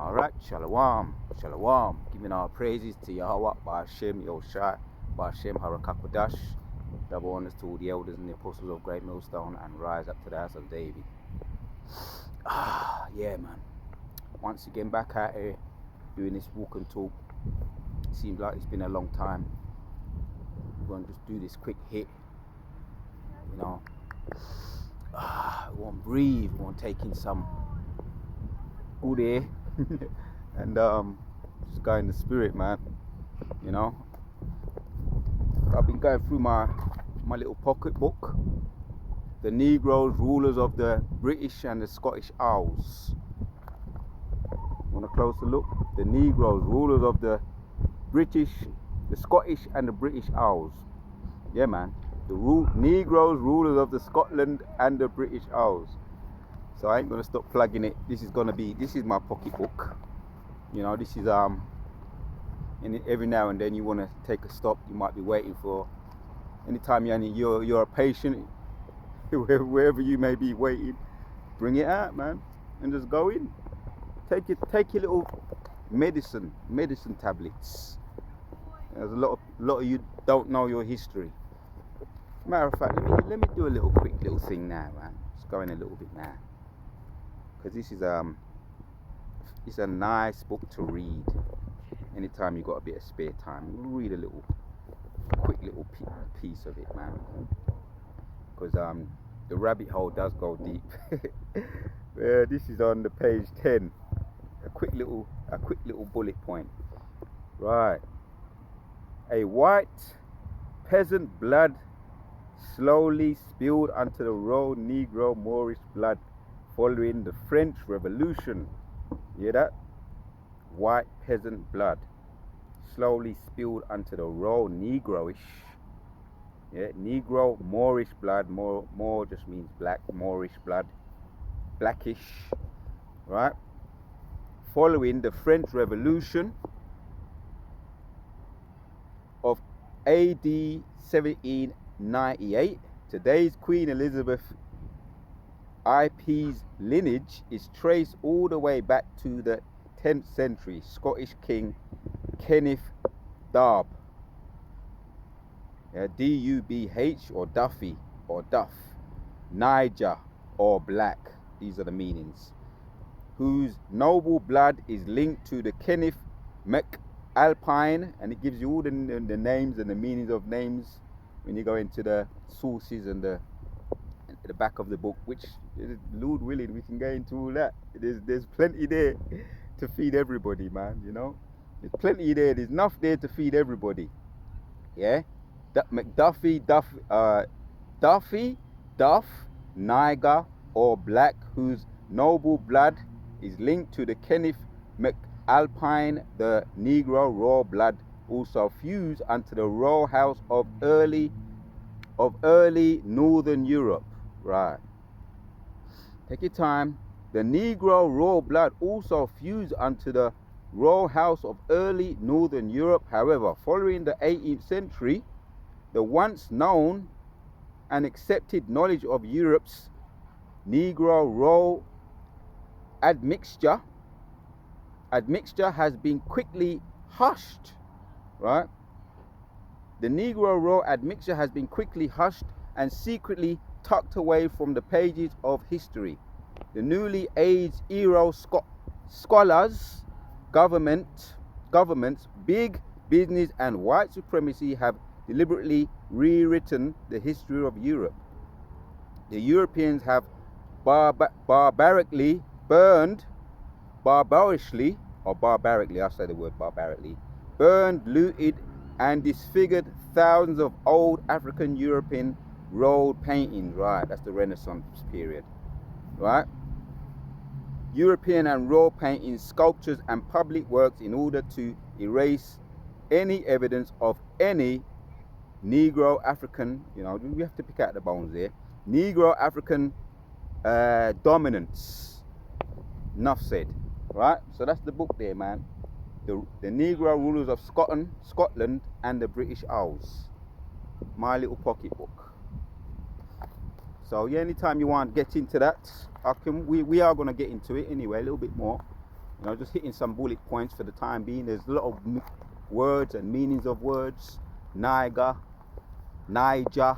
Alright, Shalom, Shalom. Giving our praises to Yahweh, Ba'ashem, Yoshai, Ba'ashem, Harakakodash. Double honors to all the elders and the apostles of Great Millstone, and rise up to the house of David. Yeah, man. Once again, back out here doing this walk and talk. Seems like it's been a long time. We're going to just do this quick hit. You know, we won't breathe, we won't take in some good air and just go in the spirit, man. You know, I've been going through my little pocket book, the Negroes, rulers of the British and the Scottish Isles. Want a closer look? The Negroes, rulers of the British, the Scottish and the British Isles. Yeah, man. The Negroes, rulers of the Scotland and the British Isles. So I ain't gonna stop plugging it. This is my pocket book. You know, this is and every now and then you want to take a stop. You might be waiting for. Anytime you're a patient, wherever you may be waiting, bring it out, man, and just go in. Take your little medicine tablets. There's a lot of you don't know your history. Matter of fact, let me do a quick little thing now, man. Let's go in a little bit now, because this is it's a nice book to read. Anytime you got a bit of spare time, read a quick little piece of it, man. Because the rabbit hole does go deep. This is on the page 10. A quick little bullet point. Right. A white peasant blood slowly spilled onto the raw Negro Moorish blood following the French Revolution. You hear that? White peasant blood slowly spilled onto the raw Negroish. Yeah, Negro Moorish blood. More just means black. Moorish blood, blackish, right? Following the French Revolution of AD 1798, today's Queen Elizabeth IP's lineage is traced all the way back to the 10th century Scottish King Kenneth Dubh. D-U-B-H, or Duffy, or Duff, Niger, or Black. These are the meanings. Whose noble blood is linked to the Kenneth MacAlpine, and it gives you all the names and the meanings of names when you go into the sources and the back of the book, which, Lord willing, we can go into all that. There's plenty there to feed everybody, man. You know, there's plenty there. There's enough there to feed everybody. Yeah, McDuffie, Duff, Niger, or Black, whose noble blood is linked to the Kenneth MacAlpine, the Negro raw blood, also fused unto the raw house of early Northern Europe. Right. Take your time. The Negro raw blood also fused unto the raw house of early Northern Europe. However, following the 18th century, the once known and accepted knowledge of Europe's Negro raw admixture has been quickly hushed. Right? The Negro raw admixture has been quickly hushed and secretly tucked away from the pages of history. The newly aged Euro scholars, governments, big business, and white supremacy have deliberately rewritten the history of Europe. The Europeans have barbarically, burned, looted, and disfigured thousands of old African European road paintings. Right, that's the Renaissance period. Right? European and raw paintings, sculptures, and public works in order to erase any evidence of any Negro African, you know, we have to pick out the bones there, Negro African dominance. Enough said. Right? So that's the book there, man. The Negro rulers of Scotland and the British Isles. My little pocket book. So yeah, anytime you want to get into that, we are going to get into it anyway, a little bit more. You know, just hitting some bullet points for the time being. There's a lot of words and meanings of words. Niger, Niger,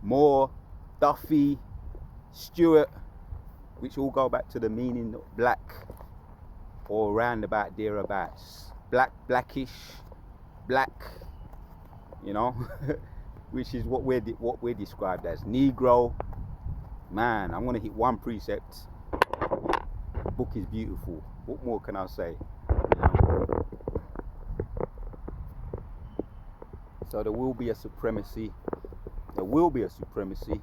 Moore, Duffy, Stewart, which all go back to the meaning of black, or roundabout thereabouts. Black, blackish, black, you know, which is what we're described as. Negro. Man, I'm gonna hit one precept. The book is beautiful. What more can I say? So there will be a supremacy. There will be a supremacy,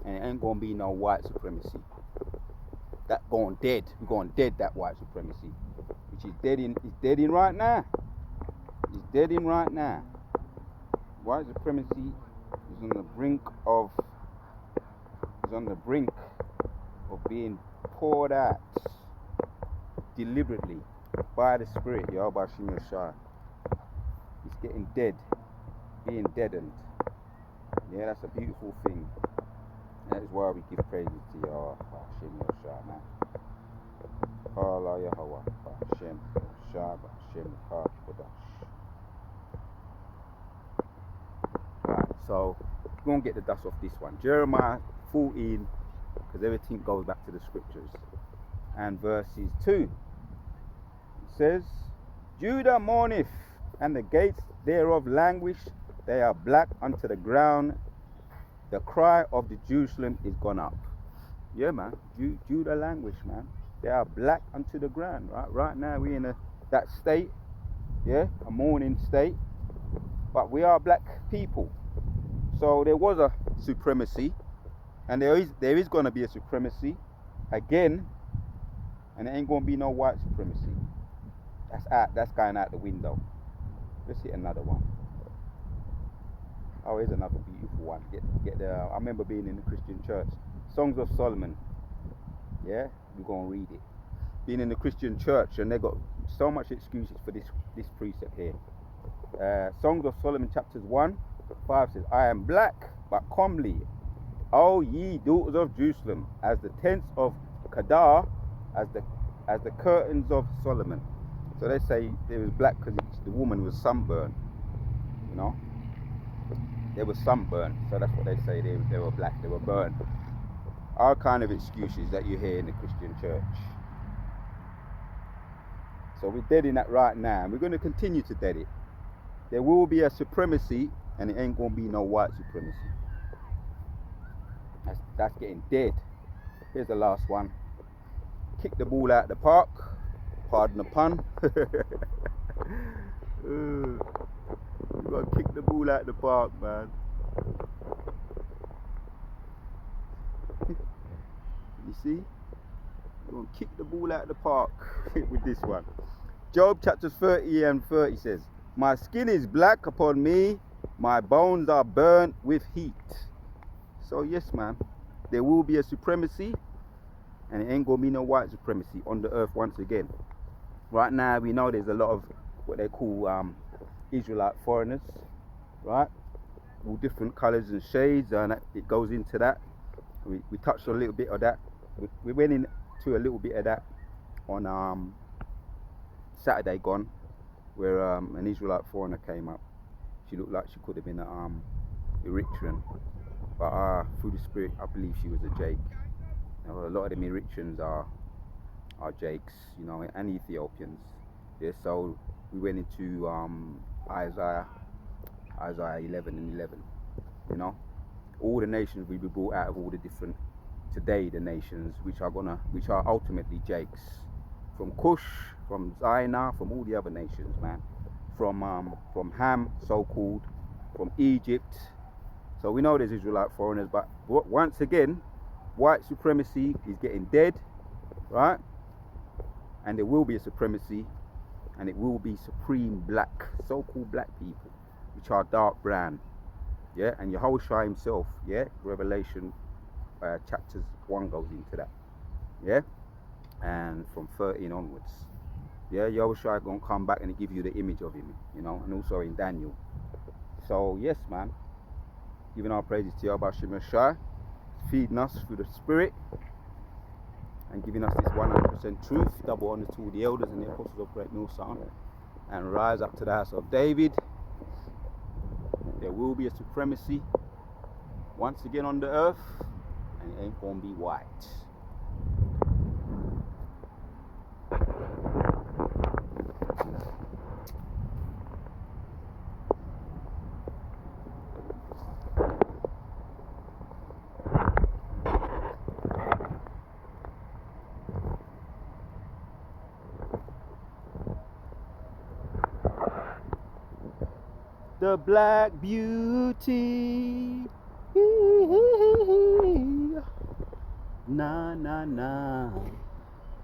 and it ain't gonna be no white supremacy. That going dead. We're going dead. That white supremacy, which is dead in. It's dead in right now. It's dead in right now. White supremacy is on the brink of. Is on the brink of being poured out deliberately by the Spirit, Yahweh Shem Yeshua. It's getting dead, being deadened. Yeah, that's a beautiful thing. That is why we give praises to Yahweh Shem Yeshua, man. Allah Yahweh Shem Yeshua Shem Kodash. Right, so we're going to get the dust off this one. Jeremiah 14, because everything goes back to the scriptures. And verses 2. It says, Judah mourneth, and the gates thereof languish, they are black unto the ground. The cry of the Jerusalem is gone up. Yeah, man. Judah languish, man. They are black unto the ground. Right now we're in that state, yeah, a mourning state. But we are black people. So there was a supremacy, and there is going to be a supremacy again, and there ain't going to be no white supremacy. That's going out the window. Let's hit another one. Oh, here's another beautiful one. Get the. I remember being in the Christian church. Songs of Solomon. Yeah, we're gonna read it. Being in the Christian church, and they got so much excuses for this precept here. Songs of Solomon, chapters 1:5 says, "I am black but comely, O ye daughters of Jerusalem, as the tents of Kedar, as the curtains of Solomon." So they say it was black because the woman was sunburned. You know, they were sunburned, so that's what they say. They were black. They were burned. All kind of excuses that you hear in the Christian church. So we're dead in that right now, and we're going to continue to dead it. There will be a supremacy, and it ain't going to be no white supremacy. That's getting dead. Here's the last one. Kick the ball out the park. Pardon the pun. You got to kick the ball out the park, man. You see? You're going to kick the ball out the park with this one. Job chapters 30 and 30 says, "My skin is black upon me, my bones are burnt with heat." So yes, man, there will be a supremacy, and it ain't going to be no white supremacy on the earth once again. Right now, we know there's a lot of what they call Israelite foreigners, right? All different colors and shades, and it goes into that. We touched on a little bit of that. We went into a little bit of that on Saturday gone, where an Israelite foreigner came up. She looked like she could have been an Eritrean, but through the Spirit, I believe she was a Jake. You know, a lot of them Eritreans are Jakes, you know, and Ethiopians. Yeah, so we went into Isaiah 11 and 11. You know, all the nations will be brought out of all the different the nations which are ultimately Jakes, from Cush, from Zionah, from all the other nations, man, from Ham, so-called, from Egypt. So we know there's Israelite foreigners, but once again, white supremacy is getting dead, right? And there will be a supremacy, and it will be supreme black, so-called black people, which are dark brown. Yeah, and Yahushua himself, yeah, Revelation chapters 1 goes into that. Yeah, and from 13 onwards. Yeah, Yahushua gonna come back and give you the image of him, you know, and also in Daniel. So yes, man, giving our praises to Yahweh Shem Yeshua, feeding us through the Spirit, and giving us this 100% truth. Double honor to all the elders and the apostles of Great Millstone, and rise up to the house of David. There will be a supremacy once again on the earth, and it ain't gonna be white. The black beauty, na na na.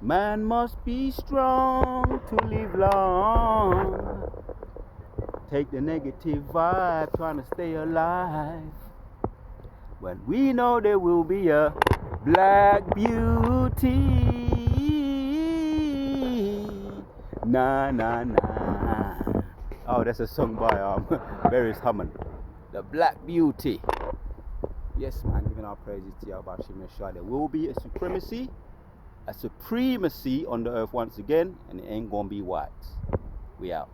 Man must be strong to live long. Take the negative vibe, trying to stay alive. When we know there will be a black beauty, na na na. Oh, that's a song by Barry's Hammond. The Black Beauty. Yes, man, giving our praises to Yahweh Hashem Yeshua. There will be a supremacy on the earth once again, and it ain't gonna be white. We out.